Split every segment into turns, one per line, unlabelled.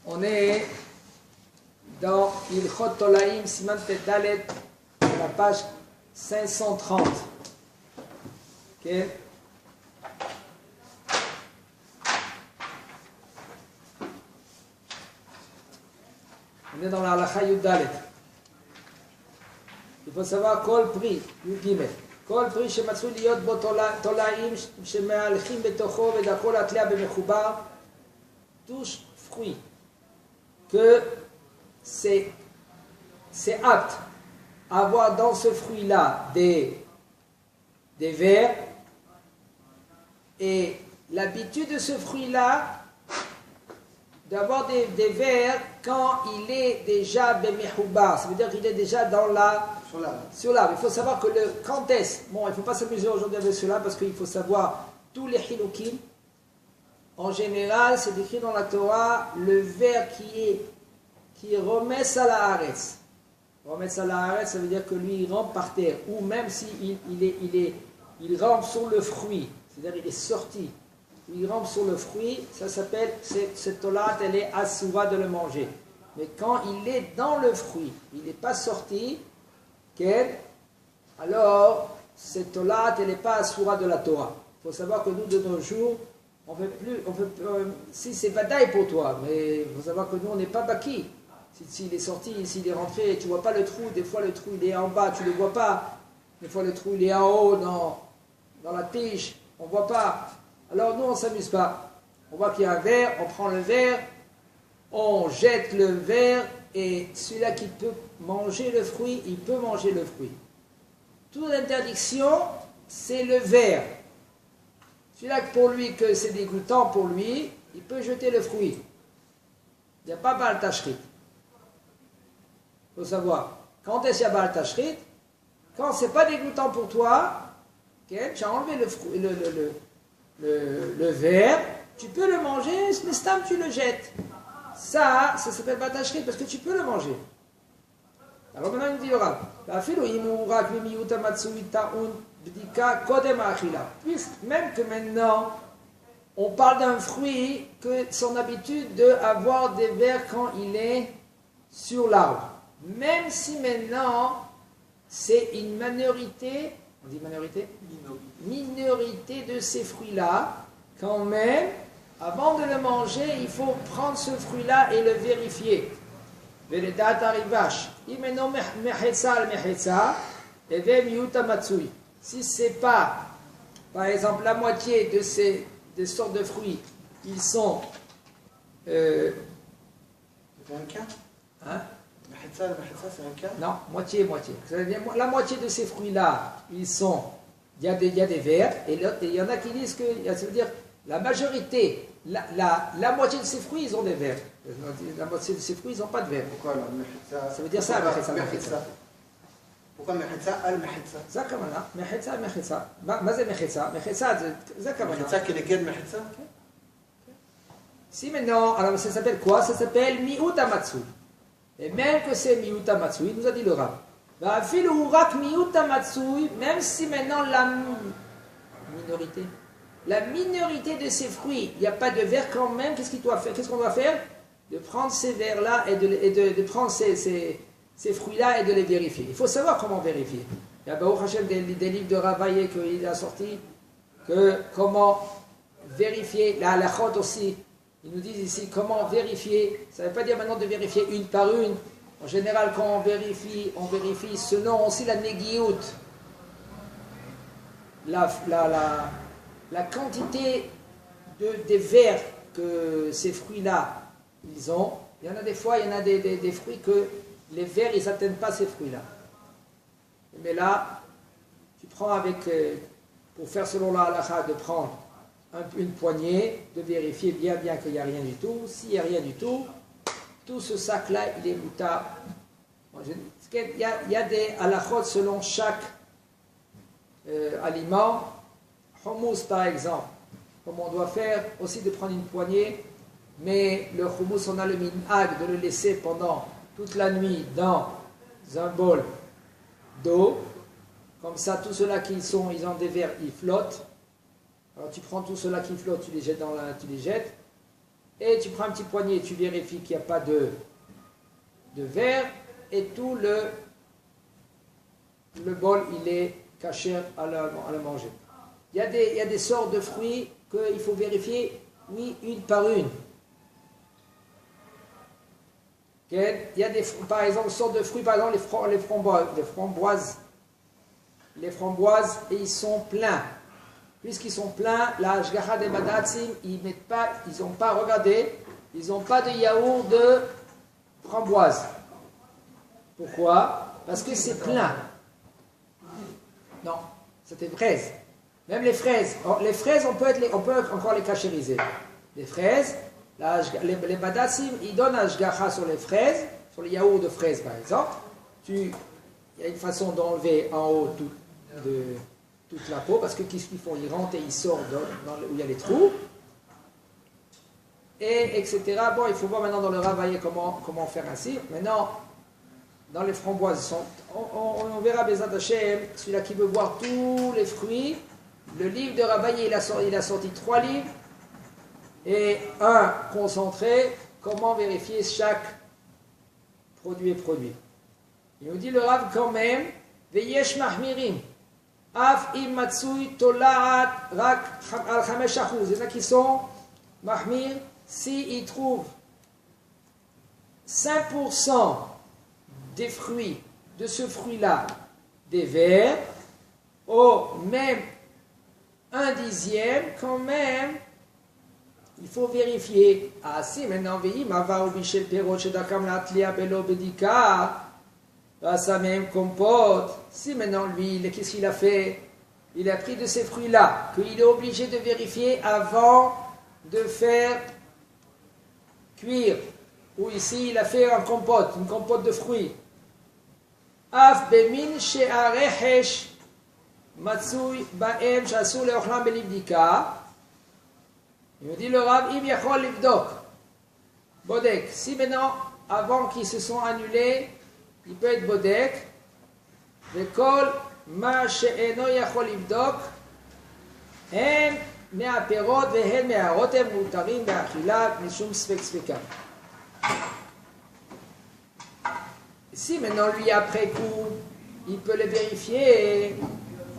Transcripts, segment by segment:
On est dans Ilchot Tolaim, Siman Tet Dalet, à la page 530. Ok? On est dans la Halacha Yud Dalet. Il faut savoir Kol Pri, Yud Gimel. Kol Pri shematzu liyot bo tolaim shemehalchim betocho vedako latlea bemechubar. Tous fruits que c'est apte à avoir dans ce fruit-là des vers, et l'habitude de ce fruit-là d'avoir des vers quand il est déjà bemechoubar, ça veut dire qu'il est déjà dans sur l'arbre. Il faut savoir que quand est-ce, bon, il ne faut pas s'amuser aujourd'hui avec cela parce qu'il faut savoir tous les hilukim. En général, c'est décrit dans la Torah le ver qui remet à la haaretz. Remet à la haaretz, ça veut dire que lui il rampe par terre, ou même s'il il rampe sur le fruit, c'est-à-dire il est sorti, il rampe sur le fruit, ça s'appelle, cette tolat, elle est assoura de le manger. Mais quand il est dans le fruit, il n'est pas sorti, alors cette tolat, elle n'est pas assoura de la Torah. Il faut savoir que nous, de nos jours, si c'est bataille pour toi, mais il faut savoir que nous, on n'est pas baki. S'il est sorti, s'il est rentré, tu ne vois pas le trou, des fois le trou il est en bas, tu ne le vois pas. Des fois le trou il est en haut, dans la tige, on ne voit pas. Alors nous, on ne s'amuse pas. On voit qu'il y a un verre, on prend le verre, on jette le verre, et celui-là qui peut manger le fruit, il peut manger le fruit. Toute l'interdiction, c'est le verre. Celui-là, pour lui, que c'est dégoûtant pour lui, il peut jeter le fruit. Il n'y a pas Baal Tashrit. Il faut savoir, quand est-ce qu'il y a Baal Tashrit? Quand ce n'est pas dégoûtant pour toi, tu as enlevé le verre, tu peux le manger, mais stam, tu le jettes. Ça s'appelle Baal Tashrit parce que tu peux le manger. Alors maintenant, il dit Yoram, même que maintenant on parle d'un fruit que son habitude d'avoir des vers quand il est sur l'arbre, même si maintenant c'est une minorité, on dit minorité de ces fruits-là, quand même avant de le manger il faut prendre ce fruit-là et le vérifier. Si c'est pas, par exemple, la moitié de ces sortes de fruits, ils sont...
c'est un cas?
Hein?
C'est un cas?
Non, moitié. La moitié de ces fruits-là, il y a des vers, et il y en a qui disent que, ça veut dire, la majorité, la moitié de ces fruits, ils ont des vers. La moitié de ces fruits, ils n'ont pas de vers.
Pourquoi alors?
Ça veut dire ça, mechitza.
Pourquoi mechitza al-mechitza?
Ça kamana, mechitza. Mais mechitza, ça kamana.
Mechitza qui est lequel mechitza?
Si maintenant, alors ça s'appelle quoi? Ça s'appelle mi'ut amatsui. Et même que c'est mi'ut amatsui, il nous a dit le Rav. Même si maintenant la minorité de ces fruits, il n'y a pas de verre quand même, qu'est-ce qu'on doit faire? De prendre ces verres-là et de prendre ces fruits-là et de les vérifier. Il faut savoir comment vérifier. Il y a Baruch Hashem des livres de Ravaillé qu'il a sortis, que comment vérifier, la halachot aussi, ils nous disent ici comment vérifier. Ça ne veut pas dire maintenant de vérifier une par une. En général, quand on vérifie selon aussi la négiout, la quantité des vers que ces fruits-là, ils ont. Il y en a des fois, il y en a des fruits que les vers, ils n'atteignent pas ces fruits-là. Mais là, tu prends pour faire selon la halakha, de prendre une poignée, de vérifier bien qu'il n'y a rien du tout. S'il n'y a rien du tout, tout ce sac-là, il est muta. Il y a des halakhot selon chaque aliment. Hummus, par exemple, comme on doit faire aussi de prendre une poignée, mais le hummus, on a le minhag de le laisser pendant toute la nuit dans un bol d'eau. Comme ça, tous ceux-là ils ont des verres, ils flottent. Alors tu prends tous ceux-là qui flottent, tu les jettes et tu prends un petit poignet, tu vérifies qu'il n'y a pas de verre, et tout le bol, il est caché à le manger. Il y a des sortes de fruits qu'il faut vérifier, oui, une par une. Il y a par exemple, sortes de fruits, par exemple les framboises, et ils sont pleins. Puisqu'ils sont pleins, la Ashgacha des Badatzim, ils n'ont pas regardé, ils n'ont pas de yaourt de framboise. Pourquoi? Parce que c'est plein. Non, c'était fraises. Même les fraises. Les fraises, on peut encore les cachériser. Les fraises, les Badatzim, ils donnent Ashgacha sur les fraises, sur les yaourts de fraises par exemple. Il y a une façon d'enlever en haut toute la peau, parce que qu'est-ce qu'ils font? Ils rentrent et ils sortent où il y a les trous, et etc. Bon, il faut voir maintenant dans le ravaillé comment faire ainsi. Maintenant, dans les framboises, on verra Bezat Hashem, celui-là qui veut voir tous les fruits. Le livre de ravaillé, il a sorti 3 livres, et un concentré, comment vérifier chaque produit et produit. Il nous dit le Rav quand même, Veyesh mahmirim. Af im matsui tola'at rak al 5%. Il y en a qui sont mahmir s'ils trouvent 5% des fruits, de ce fruit-là, des vers, ou même 1/10, quand même, il faut vérifier. Ah si, maintenant, veillez, mava ou bichel perot shedakam latlia belo bedika. Ça même compote. Si maintenant lui, qu'est-ce qu'il a fait? Il a pris de ces fruits-là, qu'il est obligé de vérifier avant de faire cuire. Ou ici, il a fait une compote de fruits. Af bemin she'arehesh matsui ba'em shasur le'ochlam belibdika. Il me dit le Rav, im yachol livdok. Bodek. Si maintenant, avant qu'ils se sont annulés, il peut être bodek, vekol ma she'eno yachol livdok, hen me'aperot vehen me'arotem mutarim be'achila mishum sfek sveka. Si maintenant lui après coup, il peut les vérifier,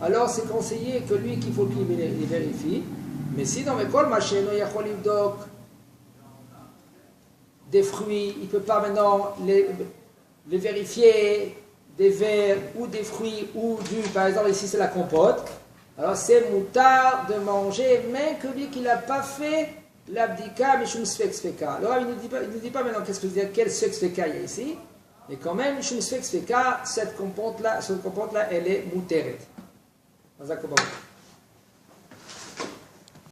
alors c'est conseillé que lui qu'il faut qu'il les vérifie. Mais sinon, vekol ma she'eno yachol livdok, des fruits, il ne peut pas maintenant les vérifier, des vers ou des fruits ou par exemple ici c'est la compote, alors c'est moutard de manger, même que lui qui n'a pas fait l'abdika mishum sfek sveka. Alors il ne dit pas maintenant quel sfek sveka il y a ici, mais quand même mishum sfek sveka, cette compote là elle est mouteret.